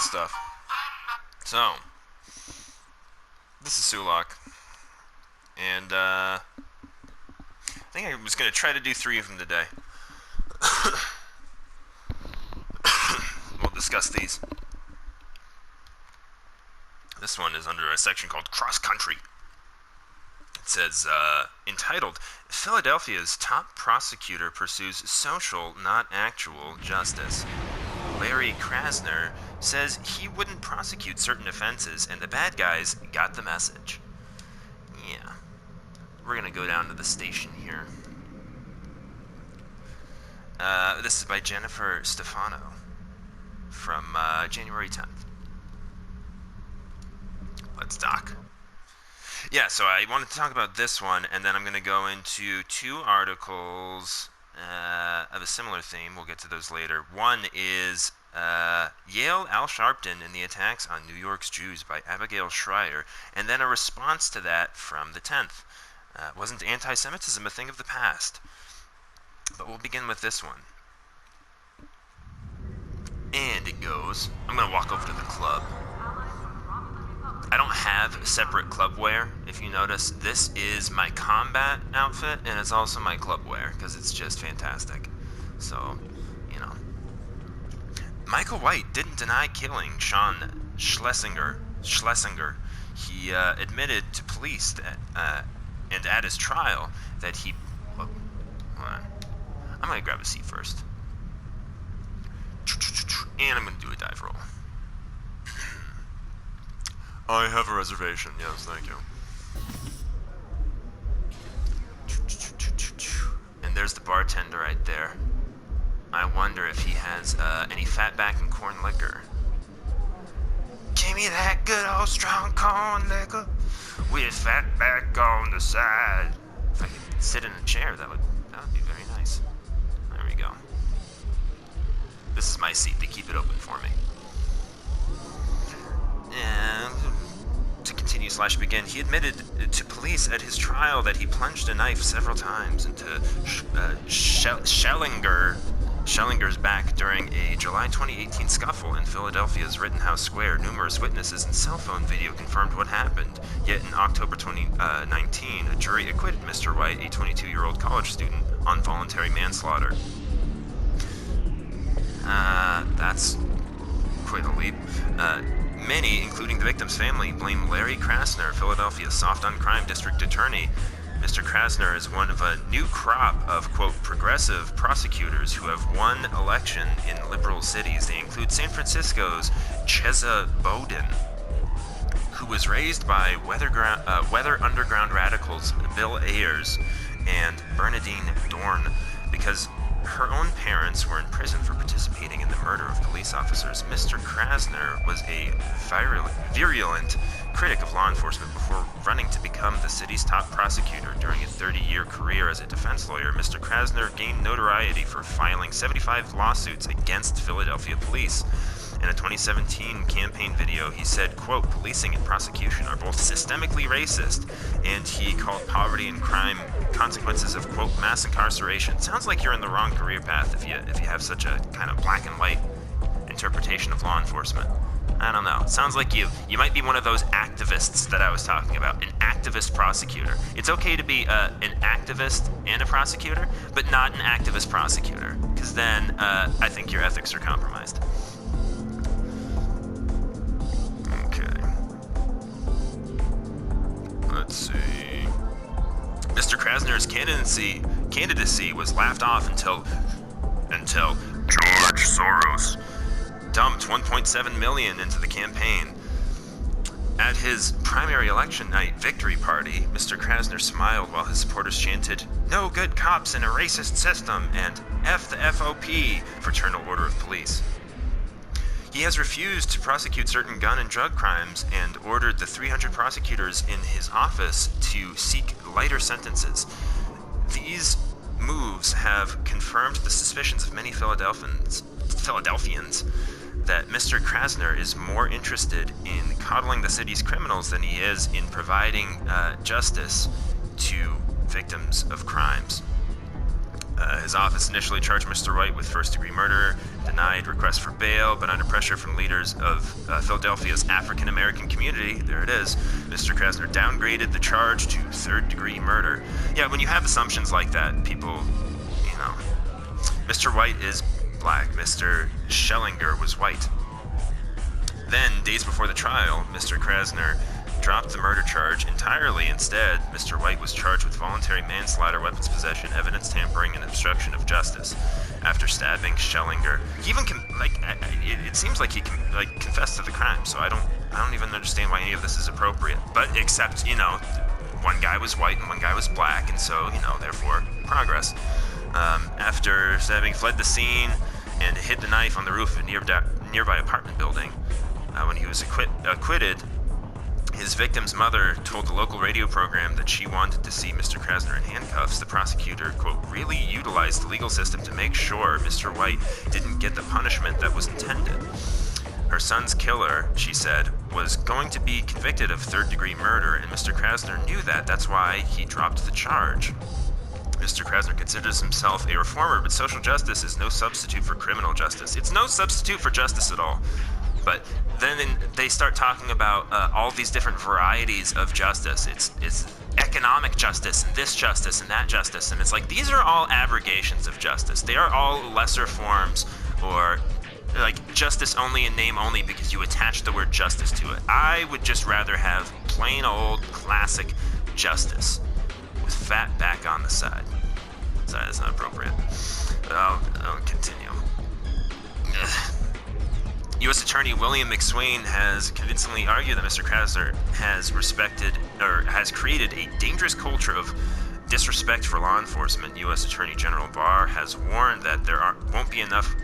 stuff. So, this is Sulok, and I think I was going to try to do 3 of them today. We'll discuss these. This one is under a section called Cross Country. It says, entitled, Philadelphia's Top Prosecutor Pursues Social, Not Actual Justice. Larry Krasner says he wouldn't prosecute certain offenses, and the bad guys got the message. Yeah. We're going to go down to the station here. This is by Jennifer Stefano from January 10th. Let's dock. Yeah, so I wanted to talk about this one, and then I'm going to go into 2 articles of a similar theme. We'll get to those later. One is Yale Al Sharpton and the Attacks on New York's Jews by Abigail Schreier, and then a response to that from the 10th. Wasn't anti-Semitism a thing of the past? But we'll begin with this one. And it goes, I'm going to walk over to the club. I don't have separate club wear. If you notice, this is my combat outfit, and it's also my club wear, because it's just fantastic. So, you know. Michael White didn't deny killing Sean Schlesinger. He admitted to police that, and at his trial that he... Hold on. I'm going to grab a seat first. And I'm going to do a dive roll. I have a reservation. Yes, thank you. And there's the bartender right there. I wonder if he has any fatback and corn liquor. Give me that good old strong corn liquor with fatback on the side. If I could sit in a chair, that would be very nice. There we go. This is my seat. They keep it open for me. And to continue / begin, he admitted to police at his trial that he plunged a knife several times into Schellinger's back during a July 2018 scuffle in Philadelphia's Rittenhouse Square. Numerous witnesses and cell phone video confirmed what happened. Yet in October 2019, a jury acquitted Mr. White, a 22-year-old college student, on voluntary manslaughter. That's quite a leap. Many, including the victim's family, blame Larry Krasner, Philadelphia's soft-on-crime district attorney. Mr. Krasner is one of a new crop of, quote, progressive prosecutors who have won election in liberal cities. They include San Francisco's Chesa Boudin, who was raised by Weather Underground radicals Bill Ayers and Bernadine Dorn because her own parents were in prison for participating in the murder of police officers. Mr. Krasner was a virulent critic of law enforcement before running to become the city's top prosecutor. During a 30-year career as a defense lawyer, Mr. Krasner gained notoriety for filing 75 lawsuits against Philadelphia police. In a 2017 campaign video, he said, quote, policing and prosecution are both systemically racist, and he called poverty and crime consequences of, quote, mass incarceration. Sounds like you're in the wrong career path if you have such a kind of black and white interpretation of law enforcement. I don't know. It sounds like you might be one of those activists that I was talking about, an activist prosecutor. It's okay to be an activist and a prosecutor, but not an activist prosecutor, because then I think your ethics are compromised. Let's see. Mr. Krasner's candidacy was laughed off until George Soros dumped $1.7 million into the campaign. At his primary election night victory party, Mr. Krasner smiled while his supporters chanted, "No good cops in a racist system," and "F the FOP, Fraternal Order of Police." He has refused to prosecute certain gun and drug crimes and ordered the 300 prosecutors in his office to seek lighter sentences. These moves have confirmed the suspicions of many Philadelphians that Mr. Krasner is more interested in coddling the city's criminals than he is in providing justice to victims of crimes. His office initially charged Mr. White with first-degree murder, denied requests for bail, but under pressure from leaders of Philadelphia's African-American community, there it is, Mr. Krasner downgraded the charge to third-degree murder. Yeah, when you have assumptions like that, people, Mr. White is black, Mr. Schellinger was white. Then, days before the trial, Mr. Krasner dropped the murder charge entirely. Instead, Mr. White was charged with voluntary manslaughter, weapons possession, evidence tampering, and obstruction of justice after stabbing Schellinger. He even it seems like he confessed to the crime. So I don't even understand why any of this is appropriate. But except one guy was white and one guy was black, and so therefore progress. After stabbing, fled the scene and hid the knife on the roof of a nearby apartment building. When he was acquitted, his victim's mother told the local radio program that she wanted to see Mr. Krasner in handcuffs. The prosecutor, quote, really utilized the legal system to make sure Mr. White didn't get the punishment that was intended. Her son's killer, she said, was going to be convicted of third-degree murder, and Mr. Krasner knew that. That's why he dropped the charge. Mr. Krasner considers himself a reformer, but social justice is no substitute for criminal justice. It's no substitute for justice at all. But then they start talking about all these different varieties of justice. It's economic justice, and this justice, and that justice. And it's like, these are all abrogations of justice. They are all lesser forms, or like justice only in name only because you attach the word justice to it. I would just rather have plain old classic justice with fat back on the side. Sorry, that's not appropriate. But I'll continue. U.S. Attorney William McSwain has convincingly argued that Mr. Krasner has created a dangerous culture of disrespect for law enforcement. U.S. Attorney General Barr has warned that there won't be enough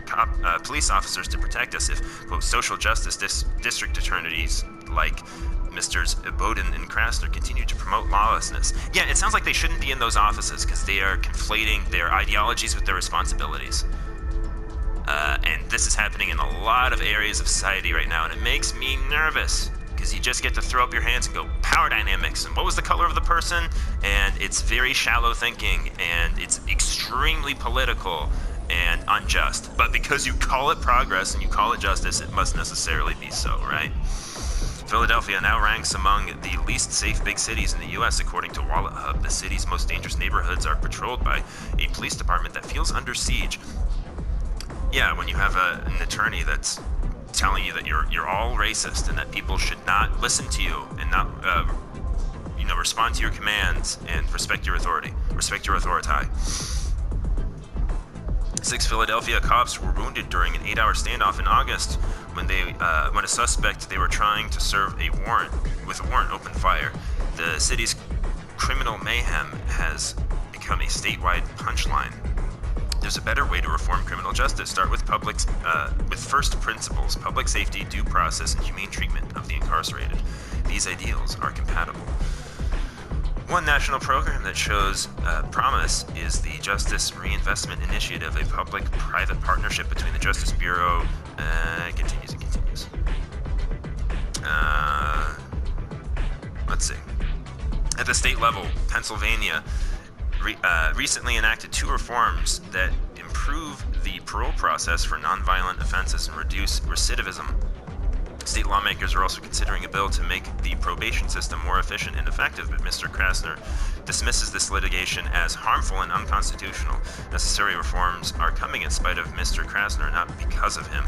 police officers to protect us if, quote, social justice district attorneys like Mr. Bowden and Krasner continue to promote lawlessness. Yeah, it sounds like they shouldn't be in those offices because they are conflating their ideologies with their responsibilities. And this is happening in a lot of areas of society right now, and it makes me nervous because you just get to throw up your hands and go, power dynamics, and what was the color of the person? And it's very shallow thinking, and it's extremely political and unjust. But because you call it progress and you call it justice, it must necessarily be so, right? Philadelphia now ranks among the least safe big cities in the U.S. according to Wallet Hub. The city's most dangerous neighborhoods are patrolled by a police department that feels under siege. Yeah, when you have an attorney that's telling you that you're all racist and that people should not listen to you and not respond to your commands and respect your authority, respect your authority. 6 Philadelphia cops were wounded during an 8-hour standoff in August when a suspect they were trying to serve a warrant opened fire. The city's criminal mayhem has become a statewide punchline. There's a better way to reform criminal justice. Start with first principles, public safety, due process, and humane treatment of the incarcerated. These ideals are compatible. One national program that shows promise is the Justice Reinvestment Initiative, a public-private partnership between the Justice Bureau. It continues. Let's see. At the state level, Pennsylvania recently enacted 2 reforms that improve the parole process for nonviolent offenses and reduce recidivism. State lawmakers are also considering a bill to make the probation system more efficient and effective, but Mr. Krasner dismisses this litigation as harmful and unconstitutional. Necessary reforms are coming in spite of Mr. Krasner, not because of him.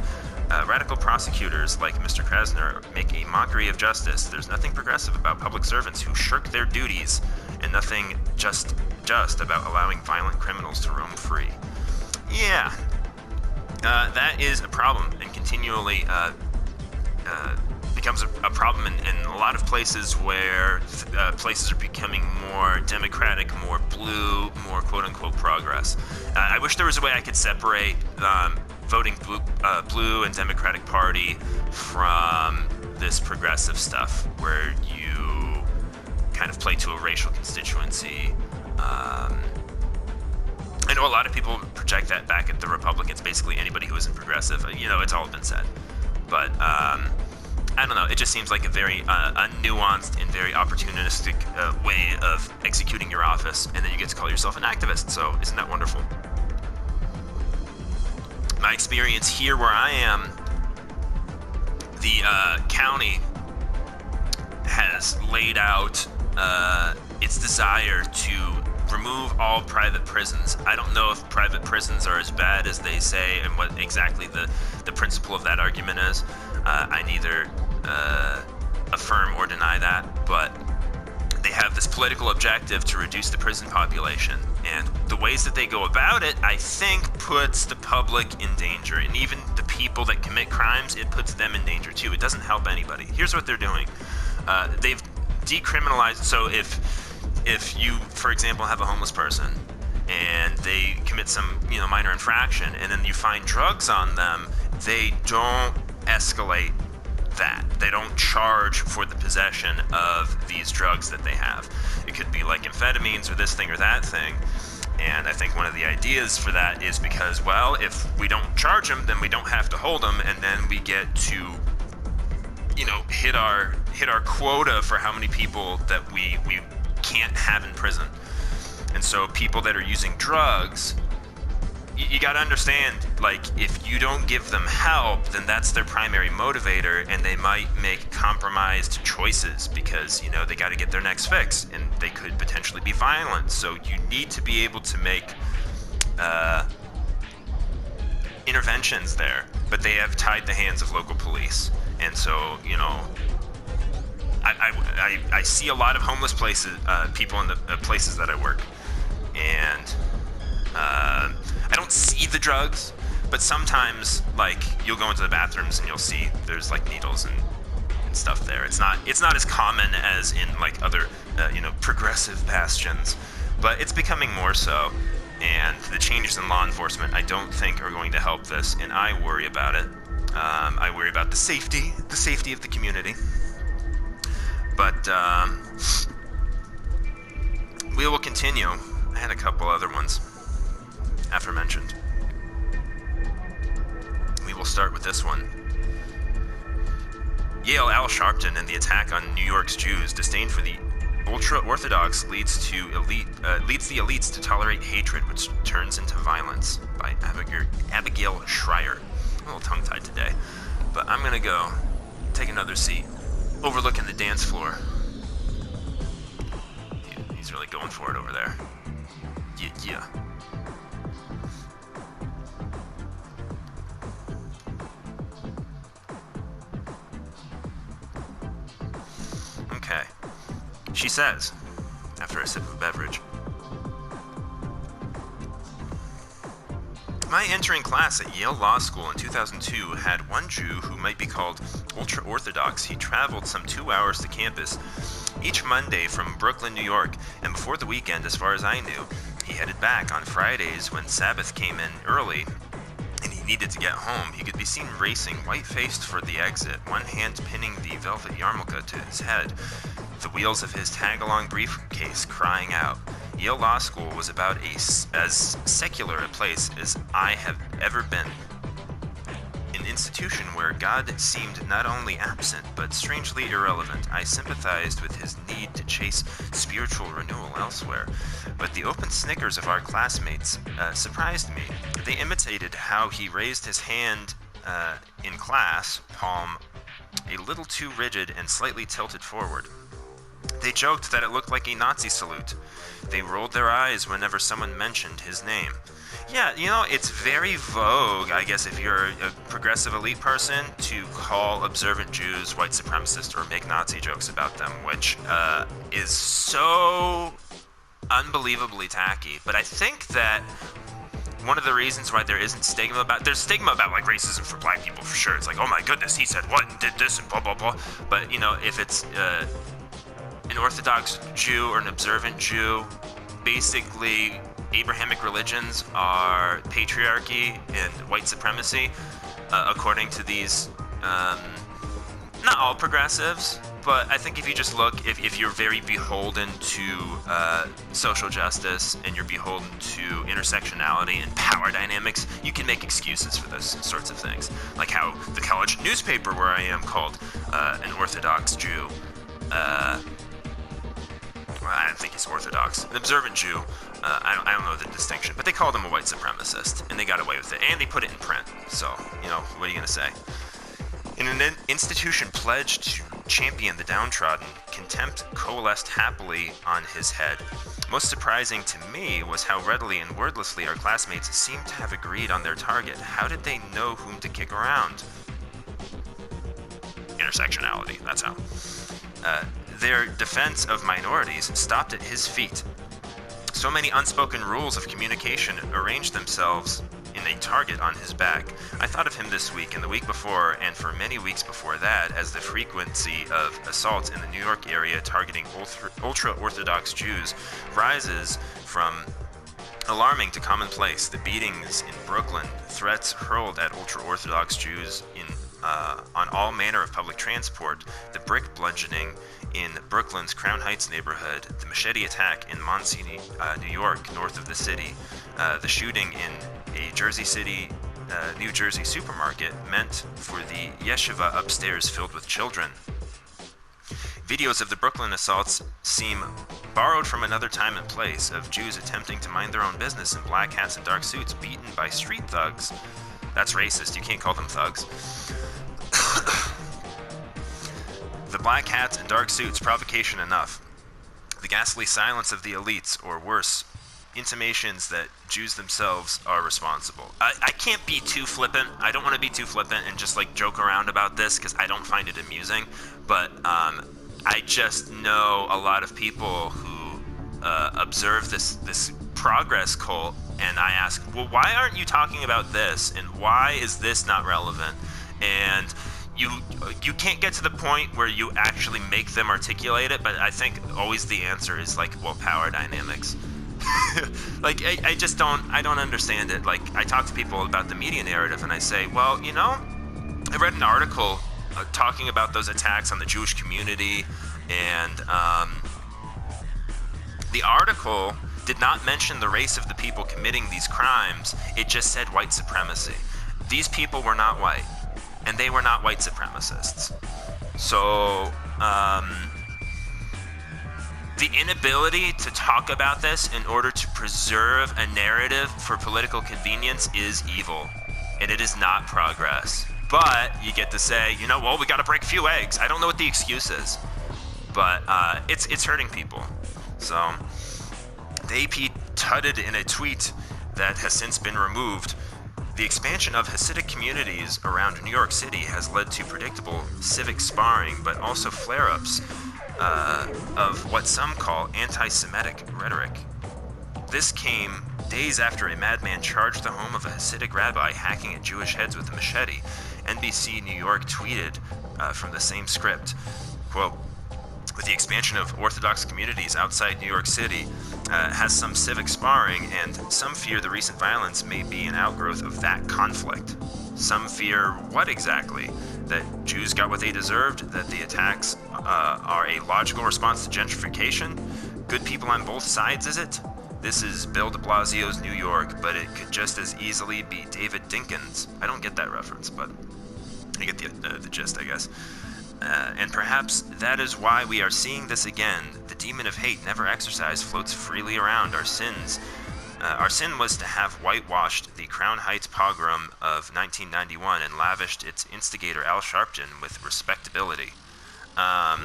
Radical prosecutors like Mr. Krasner make a mockery of justice. There's nothing progressive about public servants who shirk their duties, and nothing just about allowing violent criminals to roam free. Yeah, that is a problem, and continually becomes a problem in a lot of places where places are becoming more democratic, more blue, more quote-unquote progress. I wish there was a way I could separate voting blue and Democratic Party from this progressive stuff where you kind of play to a racial constituency. I know a lot of people project that back at the Republicans, basically anybody who isn't progressive. It's all been said. But I don't know, it just seems like a very unnuanced and very opportunistic way of executing your office, and then you get to call yourself an activist, so isn't that wonderful? my experience here where I am, the county has laid out its desire to remove all private prisons. I don't know if private prisons are as bad as they say and what exactly the principle of that argument is. I neither affirm or deny that, but they have this political objective to reduce the prison population. And the ways that they go about it, I think, puts the public in danger. And even the people that commit crimes, it puts them in danger too. It doesn't help anybody. Here's what they're doing. They've decriminalized. So if you, for example, have a homeless person and they commit some, minor infraction, and then you find drugs on them, they don't escalate that. They don't charge for the possession of these drugs that they have. It could be like amphetamines or this thing or that thing. And I think one of the ideas for that is because, well, if we don't charge them, then we don't have to hold them, and then we get to, hit our quota for how many people that we can't have in prison. And so people that are using drugs, you got to understand, like, if you don't give them help, then that's their primary motivator, and they might make compromised choices because, they got to get their next fix, and they could potentially be violent. So you need to be able to make interventions there, but they have tied the hands of local police. And so, I see a lot of homeless people in the places that I work, and I don't see the drugs, but sometimes, like, you'll go into the bathrooms and you'll see there's like needles and stuff there. It's not as common as in like other progressive bastions, but it's becoming more so. And the changes in law enforcement, I don't think, are going to help this, and I worry about it. I worry about the safety of the community. But we will continue. I had a couple other ones aforementioned. We will start with this one. Yale Al Sharpton and the attack on New York's Jews. Disdain for the ultra-orthodox leads the elites to tolerate hatred, which turns into violence. By Abigail Schreier. I'm a little tongue-tied today, but I'm gonna go take another seat, overlooking the dance floor. He's really going for it over there. Yeah. Okay. She says, after a sip of beverage, my entering class at Yale Law School in 2002 had one Jew who might be called ultra-orthodox. He traveled some 2 hours to campus each Monday from Brooklyn, New York, and before the weekend, as far as I knew, he headed back on Fridays when Sabbath came in early and he needed to get home. He could be seen racing, white-faced for the exit, one hand pinning the velvet yarmulke to his head, the wheels of his tag-along briefcase crying out. Yale Law School was about as secular a place as I have ever been. An institution where God seemed not only absent, but strangely irrelevant. I sympathized with his need to chase spiritual renewal elsewhere, but the open snickers of our classmates surprised me. They imitated how he raised his hand in class, palm a little too rigid and slightly tilted forward. They joked that it looked like a Nazi salute. They rolled their eyes whenever someone mentioned his name. Yeah, it's very vogue, I guess, if you're a progressive elite person, to call observant Jews white supremacists or make Nazi jokes about them, which is so unbelievably tacky. But I think that one of the reasons why there isn't stigma there's stigma about like racism for black people for sure. It's like, oh my goodness, he said what and did this and blah, blah, blah. But, if it's an Orthodox Jew or an observant Jew, basically Abrahamic religions are patriarchy and white supremacy, according to these, not all progressives, but I think if you just look, if you're very beholden to social justice and you're beholden to intersectionality and power dynamics, you can make excuses for those sorts of things. Like how the college newspaper where I am called an Orthodox Jew, I don't think he's Orthodox, an observant Jew, I don't know the distinction, but they called him a white supremacist, and they got away with it, and they put it in print. So, what are you going to say? In an institution pledged to champion the downtrodden, contempt coalesced happily on his head. Most surprising to me was how readily and wordlessly our classmates seemed to have agreed on their target. How did they know whom to kick around? Intersectionality, that's how. Their defense of minorities stopped at his feet. So many unspoken rules of communication arranged themselves in a target on his back. I thought of him this week and the week before and for many weeks before that as the frequency of assaults in the New York area targeting ultra-orthodox Jews rises from alarming to commonplace. The beatings in Brooklyn, threats hurled at ultra-orthodox Jews on all manner of public transport, the brick bludgeoning in Brooklyn's Crown Heights neighborhood, the machete attack in Muncie, New York, north of the city, the shooting in a New Jersey supermarket meant for the yeshiva upstairs filled with children. Videos of the Brooklyn assaults seem borrowed from another time and place of Jews attempting to mind their own business in black hats and dark suits, beaten by street thugs. That's racist, you can't call them thugs. The black hats and dark suits, provocation enough. The ghastly silence of the elites, or worse, intimations that Jews themselves are responsible. I can't be too flippant. I don't want to be too flippant and just joke around about this because I don't find it amusing. But I just know a lot of people who observe this progress cult, and I ask, well, why aren't you talking about this? And why is this not relevant? And you can't get to the point where you actually make them articulate it, but I think always the answer is well, power dynamics. I just don't understand it. I talk to people about the media narrative and I say, well, I read an article talking about those attacks on the Jewish community, and the article did not mention the race of the people committing these crimes. It just said white supremacy. These people were not white, and they were not white supremacists. So, the inability to talk about this in order to preserve a narrative for political convenience is evil, and it is not progress. But you get to say, well, we got to break a few eggs. I don't know what the excuse is, but it's hurting people. So, the AP tutted in a tweet that has since been removed. The expansion of Hasidic communities around New York City has led to predictable civic sparring, but also flare-ups of what some call anti-Semitic rhetoric. This came days after a madman charged the home of a Hasidic rabbi, hacking at Jewish heads with a machete. NBC New York tweeted from the same script, quote, with the expansion of Orthodox communities outside New York City, has some civic sparring, and some fear the recent violence may be an outgrowth of that conflict. Some fear what exactly? That Jews got what they deserved? That the attacks are a logical response to gentrification? Good people on both sides, is it? This is Bill de Blasio's New York, but it could just as easily be David Dinkins. I don't get that reference, but I get the gist, I guess. And perhaps that is why we are seeing this again. The demon of hate, never exercised, floats freely around our sins. Our sin was to have whitewashed the Crown Heights pogrom of 1991 and lavished its instigator Al Sharpton with respectability. I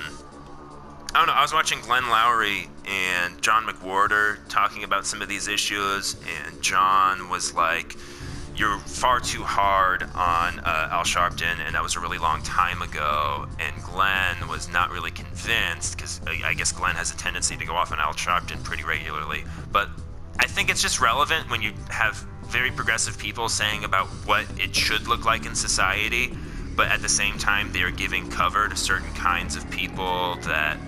don't know, I was watching Glenn Lowry and John McWhorter talking about some of these issues, and John was like, you're far too hard on Al Sharpton, and that was a really long time ago. And Glenn was not really convinced, because I guess Glenn has a tendency to go off on Al Sharpton pretty regularly. But I think it's just relevant when you have very progressive people saying about what it should look like in society, but at the same time they're giving cover to certain kinds of people that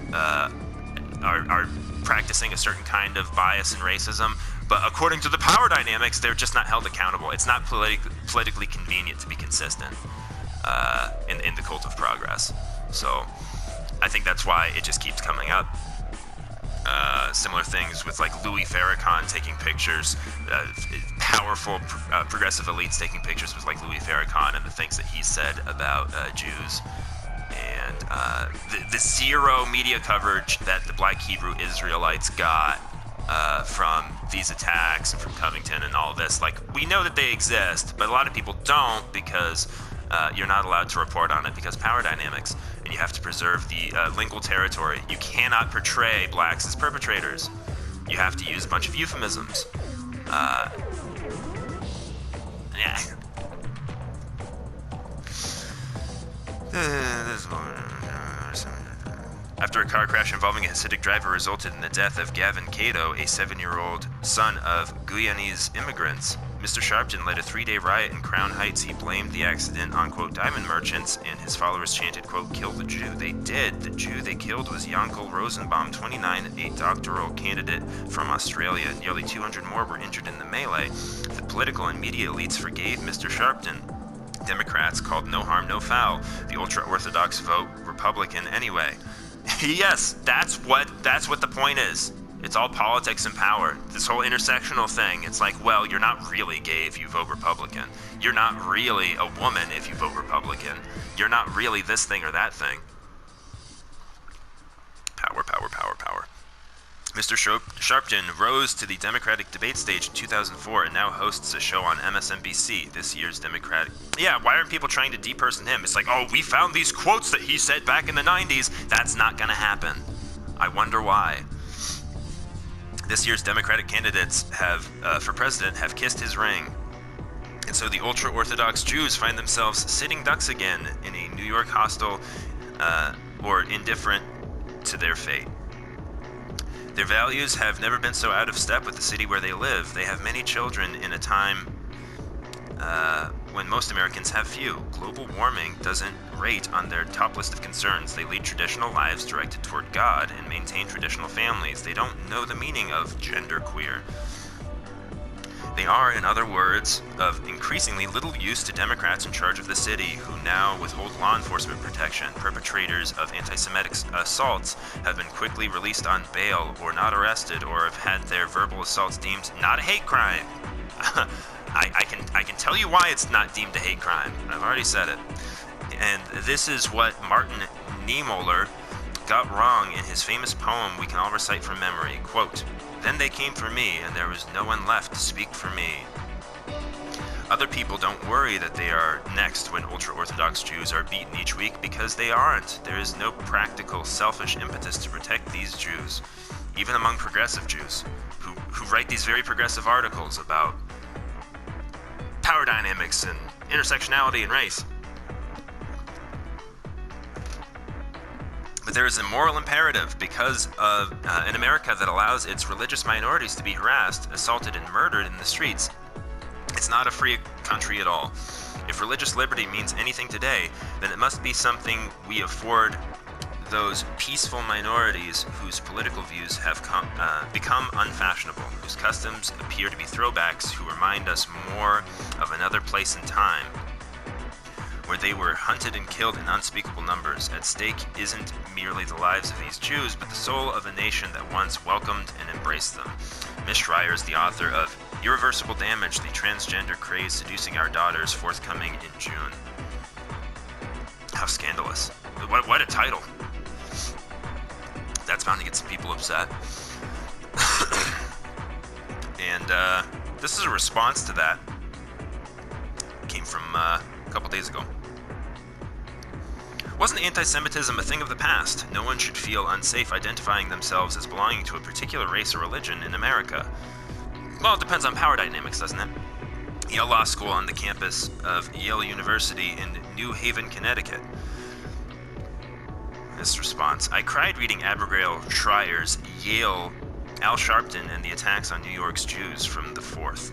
are practicing a certain kind of bias and racism. But according to the power dynamics, they're just not held accountable. It's not politically convenient to be consistent in the cult of progress. So I think that's why it just keeps coming up. Similar things with Louis Farrakhan taking pictures, powerful progressive elites taking pictures with Louis Farrakhan and the things that he said about Jews. And the zero media coverage that the Black Hebrew Israelites got from these attacks and from Covington and all this. Like, we know that they exist, but a lot of people don't because you're not allowed to report on it because power dynamics, and you have to preserve the lingual territory. You cannot portray blacks as perpetrators. You have to use a bunch of euphemisms. Yeah. After a car crash involving a Hasidic driver resulted in the death of Gavin Cato, a 7-year-old son of Guyanese immigrants, Mr. Sharpton led a 3-day riot in Crown Heights. He blamed the accident on, quote, diamond merchants, and his followers chanted, quote, kill the Jew. They did. The Jew they killed was Yankel Rosenbaum, 29, a doctoral candidate from Australia. Nearly 200 more were injured in the melee. The political and media elites forgave Mr. Sharpton. Democrats called no harm, no foul. The ultra-orthodox vote Republican anyway. Yes, that's what the point is. It's all politics and power. This whole intersectional thing, it's like, well, you're not really gay if you vote Republican. You're not really a woman if you vote Republican. You're not really this thing or that thing. Power, power, power, power. Mr. Sharpton rose to the Democratic debate stage in 2004 and now hosts a show on MSNBC, this year's Democratic... Yeah, why aren't people trying to deperson him? It's like, oh, we found these quotes that he said back in the 90s. That's not gonna happen. I wonder why. This year's Democratic candidates for president have kissed his ring. And so the ultra-Orthodox Jews find themselves sitting ducks again in a New York hostile or indifferent to their fate. Their values have never been so out of step with the city where they live. They have many children in a time when most Americans have few. Global warming doesn't rate on their top list of concerns. They lead traditional lives directed toward God and maintain traditional families. They don't know the meaning of genderqueer. They are, in other words, of increasingly little use to Democrats in charge of the city, who now withhold law enforcement protection. Perpetrators of anti-Semitic assaults have been quickly released on bail or not arrested, or have had their verbal assaults deemed not a hate crime. I can tell you why it's not deemed a hate crime. I've already said it. And this is what Martin Niemöller got wrong in his famous poem we can all recite from memory. Quote, "Then they came for me, and there was no one left to speak for me." Other people don't worry that they are next when ultra-Orthodox Jews are beaten each week, because they aren't. There is no practical, selfish impetus to protect these Jews, even among progressive Jews, who write these very progressive articles about power dynamics and intersectionality and race. But there is a moral imperative because of an America that allows its religious minorities to be harassed, assaulted, and murdered in the streets. It's not a free country at all. If religious liberty means anything today, then it must be something we afford those peaceful minorities whose political views have become unfashionable, whose customs appear to be throwbacks, who remind us more of another place and time, where they were hunted and killed in unspeakable numbers. At stake isn't merely the lives of these Jews, but the soul of a nation that once welcomed and embraced them. Miss Schreier is the author of Irreversible Damage, the Transgender Craze Seducing Our Daughters, forthcoming in June. How scandalous. What a title. That's bound to get some people upset. And this is a response to that. It came from a couple days ago. Wasn't anti-Semitism a thing of the past? No one should feel unsafe identifying themselves as belonging to a particular race or religion in America. Well, it depends on power dynamics, doesn't it? Yale Law School on the campus of Yale University in New Haven, Connecticut. This response: I cried reading Abigail Schreier's Yale Al Sharpton and the attacks on New York's Jews from the 4th.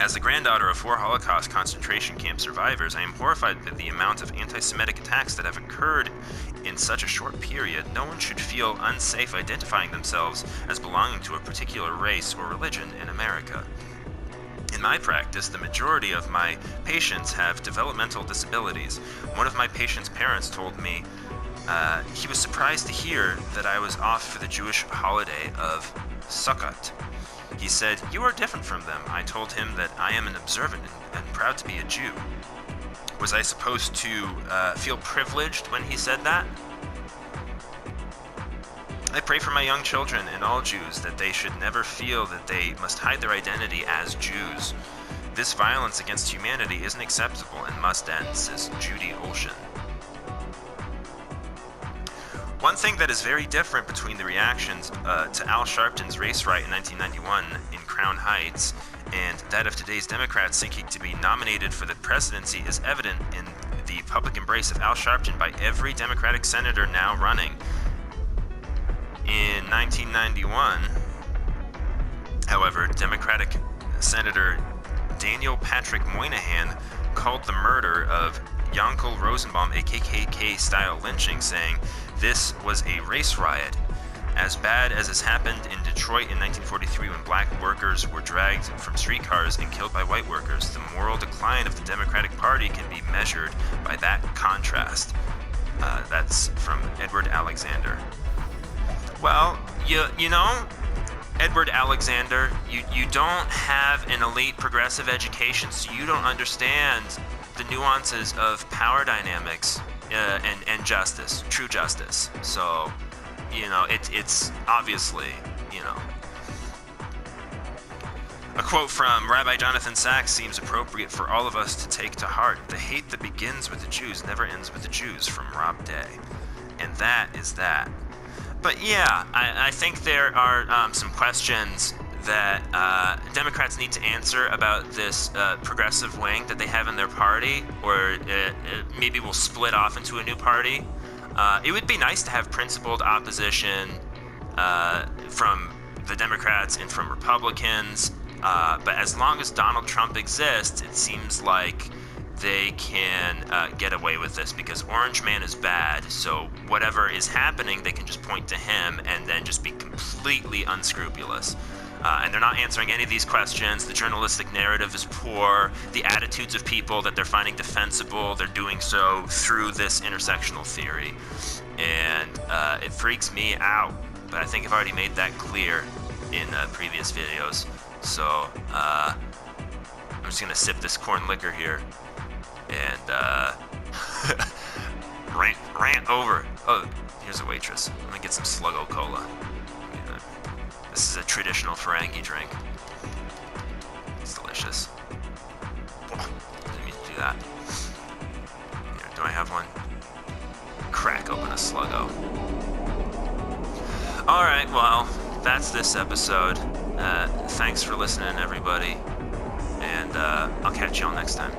As the granddaughter of 4 Holocaust concentration camp survivors, I am horrified by the amount of anti-Semitic attacks that have occurred in such a short period. No one should feel unsafe identifying themselves as belonging to a particular race or religion in America. In my practice, the majority of my patients have developmental disabilities. One of my patients' parents told me he was surprised to hear that I was off for the Jewish holiday of Sukkot. He said, "You are different from them." I told him that I am an observant and proud to be a Jew. Was I supposed to feel privileged when he said that? I pray for my young children and all Jews that they should never feel that they must hide their identity as Jews. This violence against humanity isn't acceptable and must end, says Judy Olshan. One thing that is very different between the reactions to Al Sharpton's race riot in 1991 in Crown Heights and that of today's Democrats seeking to be nominated for the presidency is evident in the public embrace of Al Sharpton by every Democratic senator now running. In 1991, however, Democratic Senator Daniel Patrick Moynihan called the murder of Yankel Rosenbaum a KKK-style lynching, saying, "This was a race riot, as bad as has happened in Detroit in 1943 when black workers were dragged from streetcars and killed by white workers. The moral decline of the Democratic Party can be measured by that contrast." That's from Edward Alexander. Well, you know, Edward Alexander, you don't have an elite progressive education, so you don't understand the nuances of power dynamics and justice, true justice. So, you know, it's obviously, you know. A quote from Rabbi Jonathan Sachs seems appropriate for all of us to take to heart. "The hate that begins with the Jews never ends with the Jews," from Rob Day. And that is that. But yeah, I think there are some questions that Democrats need to answer about this progressive wing that they have in their party, or maybe we'll split off into a new party. It would be nice to have principled opposition from the Democrats and from Republicans, but as long as Donald Trump exists, it seems like they can get away with this because Orange Man is bad, so whatever is happening, they can just point to him and then just be completely unscrupulous. And they're not answering any of these questions. The journalistic narrative is poor. The attitudes of people that they're finding defensible, they're doing so through this intersectional theory. And it freaks me out, but I think I've already made that clear in previous videos. So I'm just gonna sip this corn liquor here and rant over. Oh, here's a waitress. I'm gonna get some Sluggo Cola. This is a traditional Ferengi drink. It's delicious. Didn't mean to do that. Here, do I have one? Crack open a Sluggo. Alright, well, that's this episode. Thanks for listening, everybody. And I'll catch y'all next time.